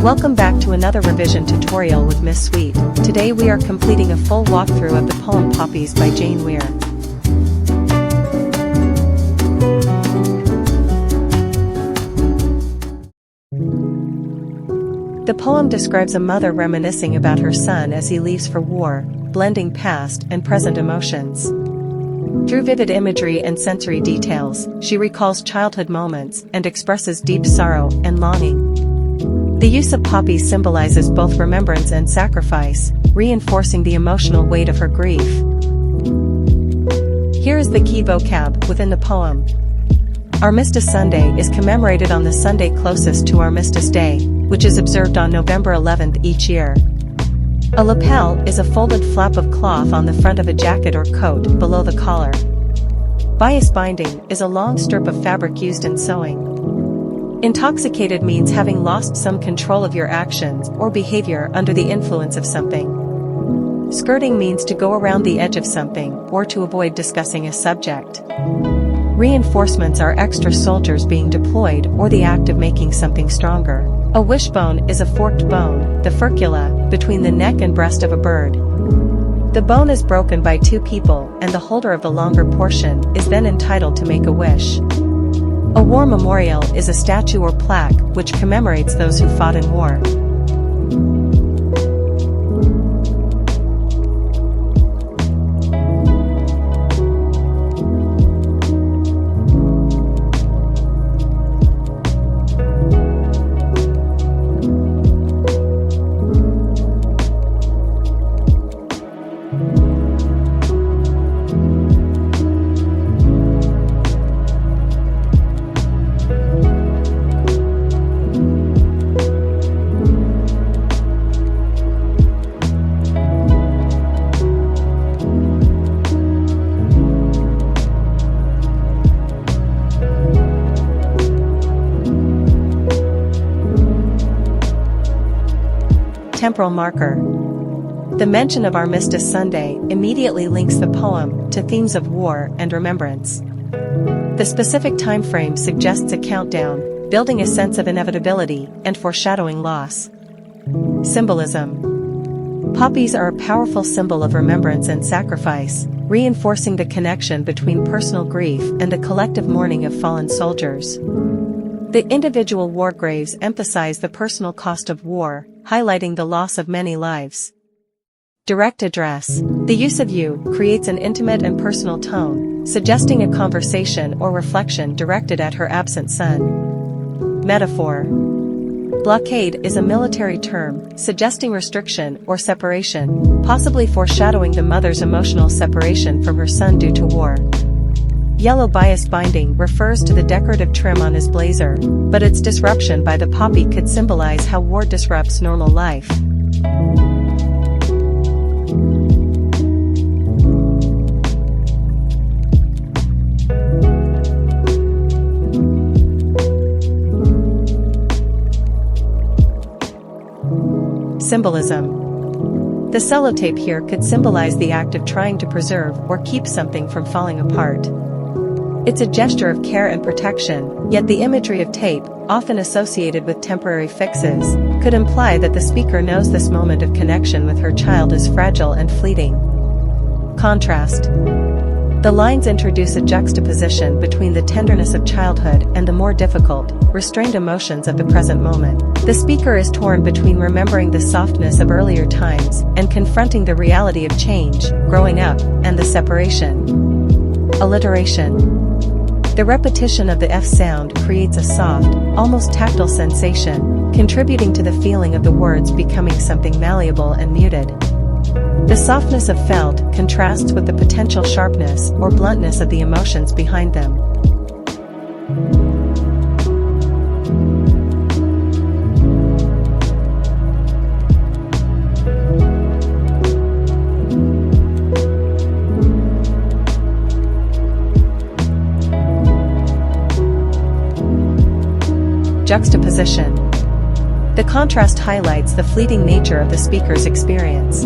Welcome back to another revision tutorial with Miss Sweet. Today we are completing a full walkthrough of the poem Poppies by Jane Weir. The poem describes a mother reminiscing about her son as he leaves for war, blending past and present emotions. Through vivid imagery and sensory details, she recalls childhood moments and expresses deep sorrow and longing. The use of poppies symbolizes both remembrance and sacrifice, reinforcing the emotional weight of her grief. Here is the key vocab within the poem. Armistice Sunday is commemorated on the Sunday closest to Armistice Day, which is observed on November 11th each year. A lapel is a folded flap of cloth on the front of a jacket or coat below the collar. Bias binding is a long strip of fabric used in sewing. Intoxicated means having lost some control of your actions or behavior under the influence of something. Skirting means to go around the edge of something or to avoid discussing a subject. Reinforcements are extra soldiers being deployed or the act of making something stronger. A wishbone is a forked bone, the furcula, between the neck and breast of a bird. The bone is broken by two people and the holder of the longer portion is then entitled to make a wish. A war memorial is a statue or plaque which commemorates those who fought in war. Temporal marker. The mention of Armistice Sunday immediately links the poem to themes of war and remembrance. The specific time frame suggests a countdown, building a sense of inevitability and foreshadowing loss. Symbolism. Poppies are a powerful symbol of remembrance and sacrifice, reinforcing the connection between personal grief and the collective mourning of fallen soldiers. The individual war graves emphasize the personal cost of war, highlighting the loss of many lives. Direct address. The use of you creates an intimate and personal tone, suggesting a conversation or reflection directed at her absent son. Metaphor. Blockade is a military term, suggesting restriction or separation, possibly foreshadowing the mother's emotional separation from her son due to war. Yellow bias binding refers to the decorative trim on his blazer, but its disruption by the poppy could symbolize how war disrupts normal life. Symbolism. The sellotape here could symbolize the act of trying to preserve or keep something from falling apart. It's a gesture of care and protection, yet the imagery of tape, often associated with temporary fixes, could imply that the speaker knows this moment of connection with her child is fragile and fleeting. Contrast. The lines introduce a juxtaposition between the tenderness of childhood and the more difficult, restrained emotions of the present moment. The speaker is torn between remembering the softness of earlier times and confronting the reality of change, growing up, and the separation. Alliteration. The repetition of the F sound creates a soft, almost tactile sensation, contributing to the feeling of the words becoming something malleable and muted. The softness of felt contrasts with the potential sharpness or bluntness of the emotions behind them. Juxtaposition. The contrast highlights the fleeting nature of the speaker's experience.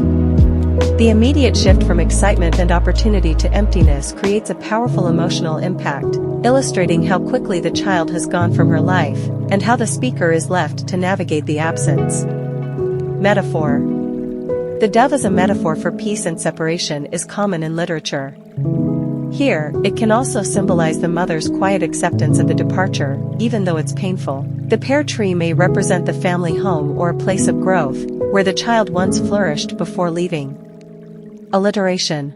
The immediate shift from excitement and opportunity to emptiness creates a powerful emotional impact, illustrating how quickly the child has gone from her life, and how the speaker is left to navigate the absence. Metaphor. The dove as a metaphor for peace and separation is common in literature. Here, it can also symbolize the mother's quiet acceptance of the departure, even though it's painful. The pear tree may represent the family home or a place of growth, where the child once flourished before leaving. Alliteration.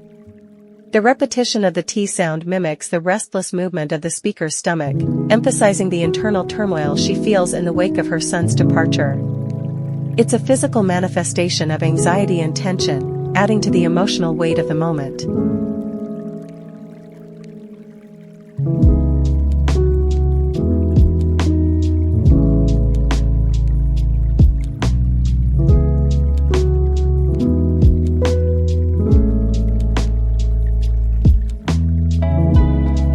The repetition of the T sound mimics the restless movement of the speaker's stomach, emphasizing the internal turmoil she feels in the wake of her son's departure. It's a physical manifestation of anxiety and tension, adding to the emotional weight of the moment.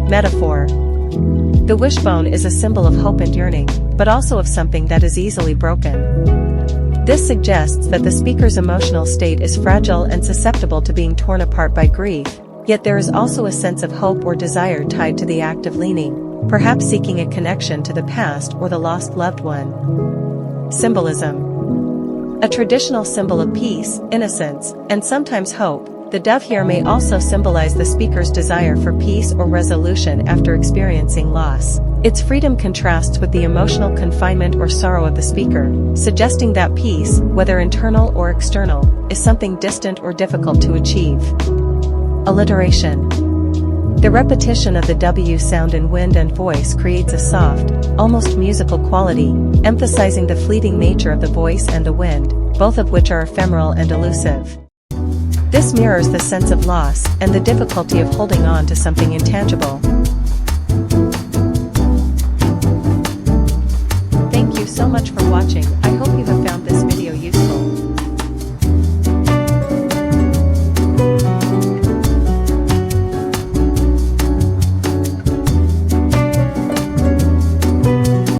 Metaphor. The wishbone is a symbol of hope and yearning, but also of something that is easily broken. This suggests that the speaker's emotional state is fragile and susceptible to being torn apart by grief, yet there is also a sense of hope or desire tied to the act of leaning, perhaps seeking a connection to the past or the lost loved one. Symbolism. A traditional symbol of peace, innocence, and sometimes hope, the dove here may also symbolize the speaker's desire for peace or resolution after experiencing loss. Its freedom contrasts with the emotional confinement or sorrow of the speaker, suggesting that peace, whether internal or external, is something distant or difficult to achieve. Alliteration. The repetition of the W sound in wind and voice creates a soft, almost musical quality, emphasizing the fleeting nature of the voice and the wind, both of which are ephemeral and elusive. This mirrors the sense of loss and the difficulty of holding on to something intangible. Thank you so much for watching. I